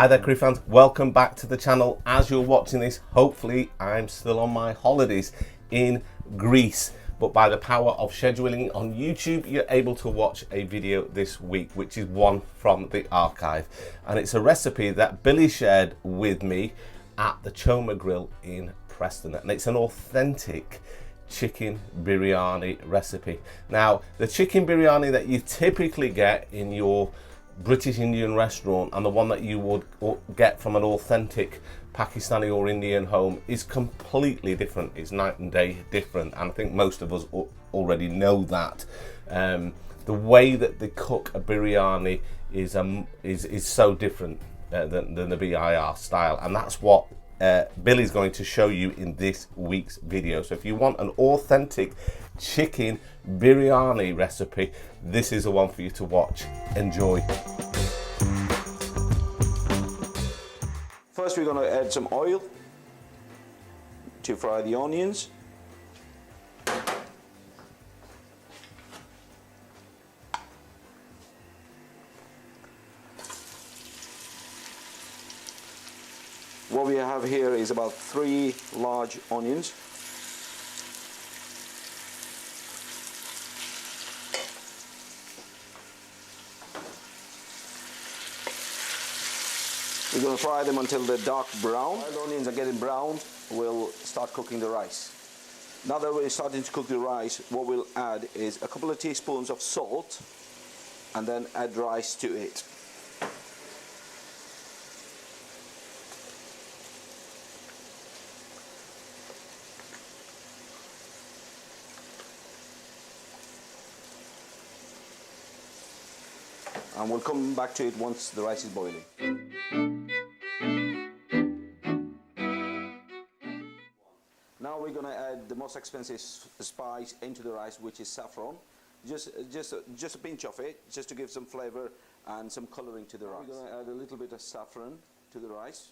Hi there curry fans, welcome back to the channel. As you're watching this, hopefully I'm still on my holidays in Greece, but by the power of scheduling on YouTube, you're able to watch a video this week, which is one from the archive, and it's a recipe that Billy shared with me at the Choma Grill in Preston, and it's an authentic chicken biryani recipe. Now, the chicken biryani that you typically get in your British Indian restaurant and the one that you would get from an authentic Pakistani or Indian home is completely different. It's night and day different, and I think most of us already know that. The way that they cook a biryani is so different than the BIR style, and that's what Billy's going to show you in this week's video. So if you want an authentic chicken biryani recipe, this is the one for you to watch. Enjoy. First we're going to add some oil to fry the onions. What we have here is about 3 large onions. We're going to fry them until they're dark brown. While the onions are getting brown, we'll start cooking the rice. Now that we're starting to cook the rice, what we'll add is a couple of teaspoons of salt and then add rice to it. And we'll come back to it once the rice is boiling. Now we're going to add the most expensive spice into the rice, which is saffron. Just a pinch of it, just to give some flavor and some coloring to the rice. We're going to add a little bit of saffron to the rice.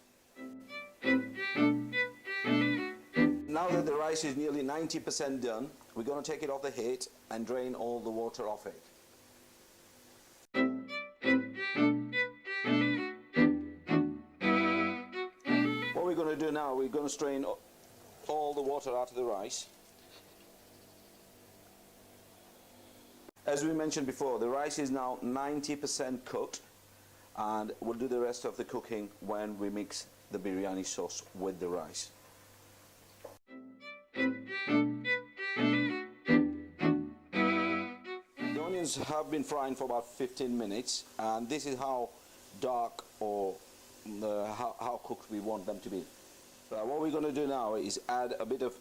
Now that the rice is nearly 90% done, we're going to take it off the heat and drain all the water off it. What we're going to do now, we're going to strain all the water out of the rice. As we mentioned before, the rice is now 90% cooked, and we'll do the rest of the cooking when we mix the biryani sauce with the rice. The onions have been frying for about 15 minutes, and this is how dark or how cooked we want them to be. What we're going to do now is add a bit of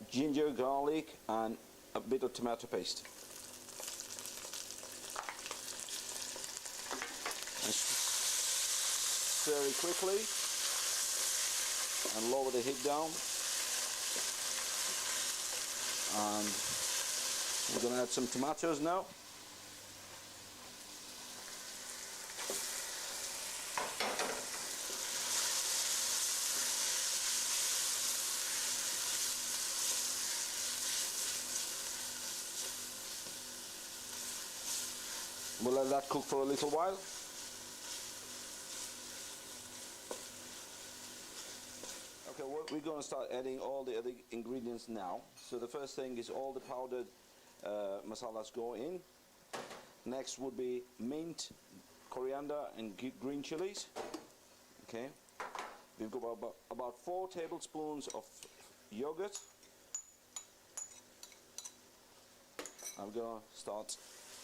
ginger, garlic, and a bit of tomato paste. And stir it quickly and lower the heat down. And we're going to add some tomatoes now. We'll let that cook for a little while. Okay, we're going to start adding all the other ingredients now. So the first thing is all the powdered masalas go in. Next would be mint, coriander, and green chilies. Okay, we've got about 4 tablespoons of yogurt. I'm going to start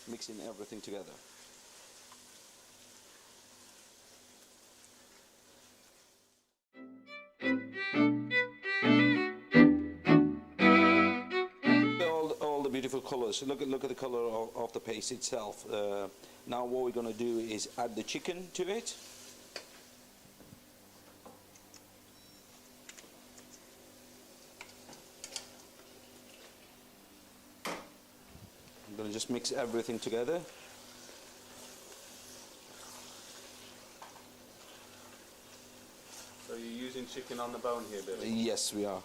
mixing everything together. All the beautiful colors. Look at the color of the paste itself. Now what we're going to do is add the chicken to it. I'm going to just mix everything together. So you're using chicken on the bone here, Billy? Yes, we are.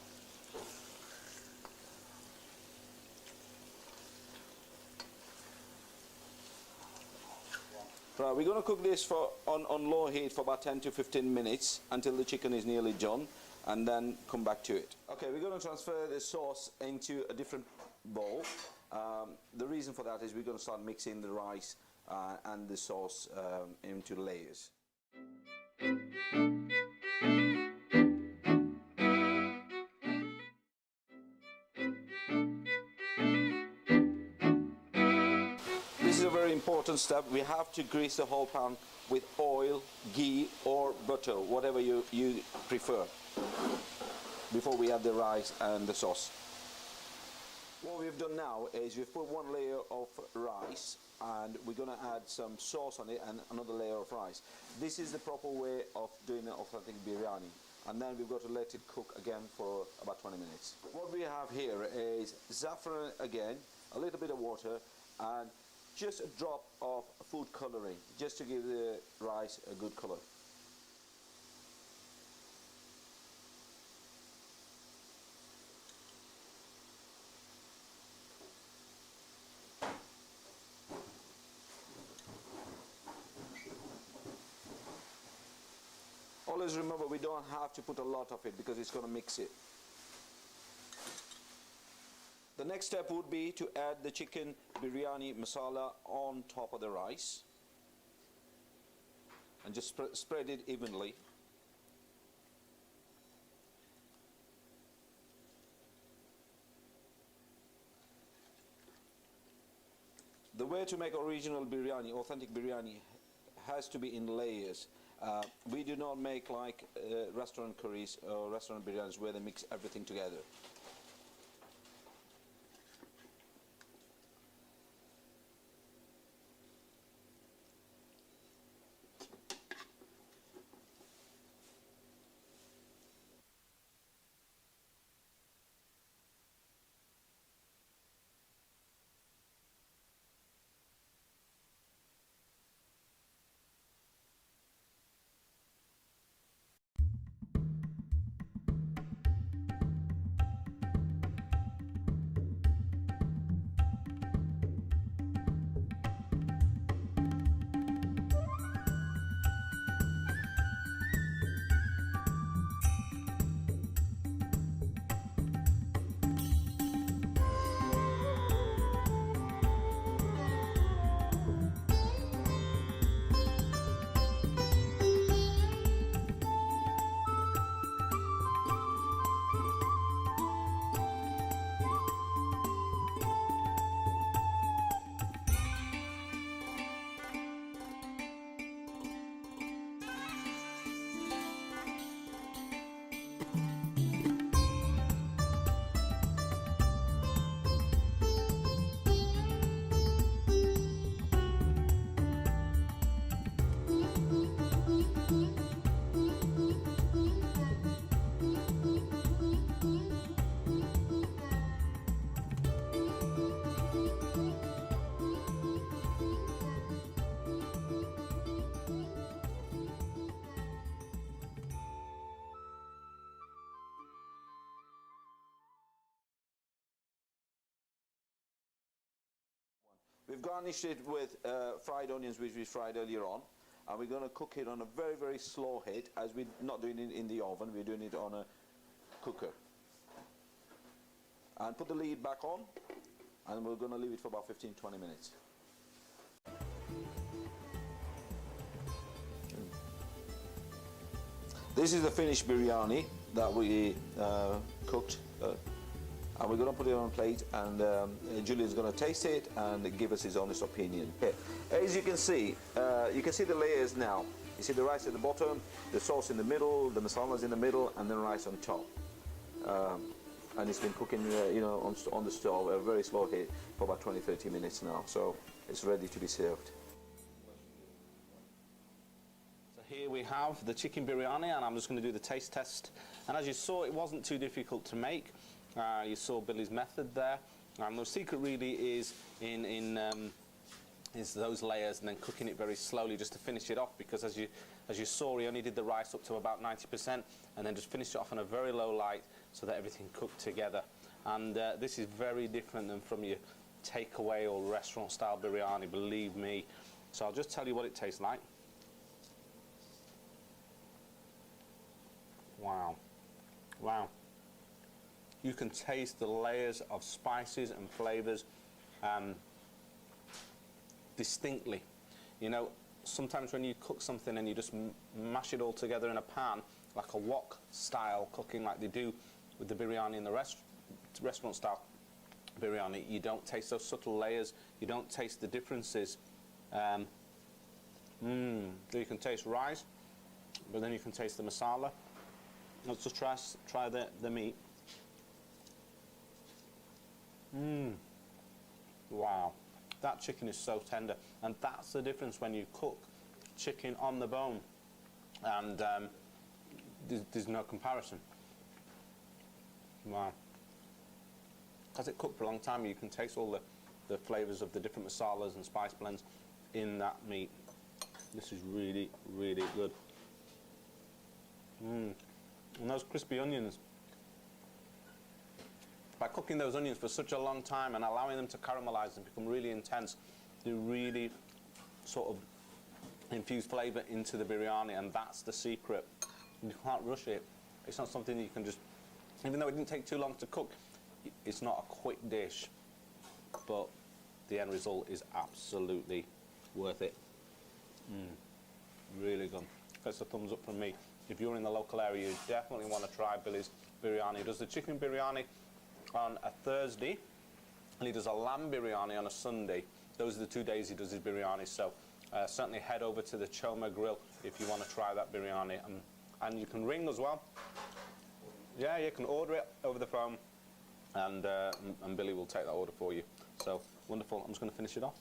Right, we're going to cook this for on low heat for about 10 to 15 minutes until the chicken is nearly done, and then come back to it. Okay, we're going to transfer the sauce into a different bowl. The reason for that is we're going to start mixing the rice and the sauce into layers. This is a very important step. We have to grease the whole pan with oil, ghee or butter, whatever you prefer, before we add the rice and the sauce. What we've done now is we've put one layer of rice and we're going to add some sauce on it and another layer of rice. This is the proper way of doing an authentic biryani. And then we've got to let it cook again for about 20 minutes. What we have here is saffron again, a little bit of water, and just a drop of food coloring, just to give the rice a good color. Always remember, we don't have to put a lot of it because it's going to mix it. The next step would be to add the chicken biryani masala on top of the rice and just spread it evenly. The way to make original biryani, authentic biryani, has to be in layers. We do not make like restaurant curries or restaurant biryanis where they mix everything together. We've garnished it with fried onions, which we fried earlier on, and we're going to cook it on a very, very slow heat, as we're not doing it in the oven, we're doing it on a cooker. And put the lid back on, and we're going to leave it for about 15-20 minutes. This is the finished biryani that we cooked. And we're going to put it on a plate, and Julian's going to taste it and give us his honest opinion. Okay. As you can see the layers now. You see the rice at the bottom, the sauce in the middle, the masalas in the middle, and then rice on top. And it's been cooking, on the stove at a very slow heat for about 20-30 minutes now. So it's ready to be served. So here we have the chicken biryani, and I'm just going to do the taste test. And as you saw, it wasn't too difficult to make. You saw Billy's method there, and the secret really is is those layers, and then cooking it very slowly just to finish it off, because as you saw, he only did the rice up to about 90% and then just finished it off on a very low light so that everything cooked together. And this is very different than from your takeaway or restaurant style biryani. Believe me, So I'll just tell you what it tastes like. Wow. Wow. You can taste the layers of spices and flavors distinctly. You know, sometimes when you cook something and you just mash it all together in a pan, like a wok style cooking like they do with the biryani in the restaurant style biryani, you don't taste those subtle layers, you don't taste the differences. So you can taste rice, but then you can taste the masala. Let's just try the meat. Wow, that chicken is so tender, and that's the difference when you cook chicken on the bone, and there's no comparison. Wow. As it cooked for a long time, you can taste all the flavors of the different masalas and spice blends in that meat. This is really, really good. And those crispy onions, by cooking those onions for such a long time and allowing them to caramelize and become really intense, they really sort of infuse flavor into the biryani, and that's the secret. You can't rush it. It's not something you can just, even though it didn't take too long to cook, it's not a quick dish, but the end result is absolutely worth it. Really good. That's a thumbs up from me. If you're in the local area, you definitely want to try Billy's biryani. He does the chicken biryani on a Thursday, and he does a lamb biryani on a Sunday. Those are the 2 days he does his biryani, so certainly head over to the Choma Grill if you want to try that biryani. And you can ring as well. Yeah, you can order it over the phone, and Billy will take that order for you. So, wonderful. I'm just going to finish it off.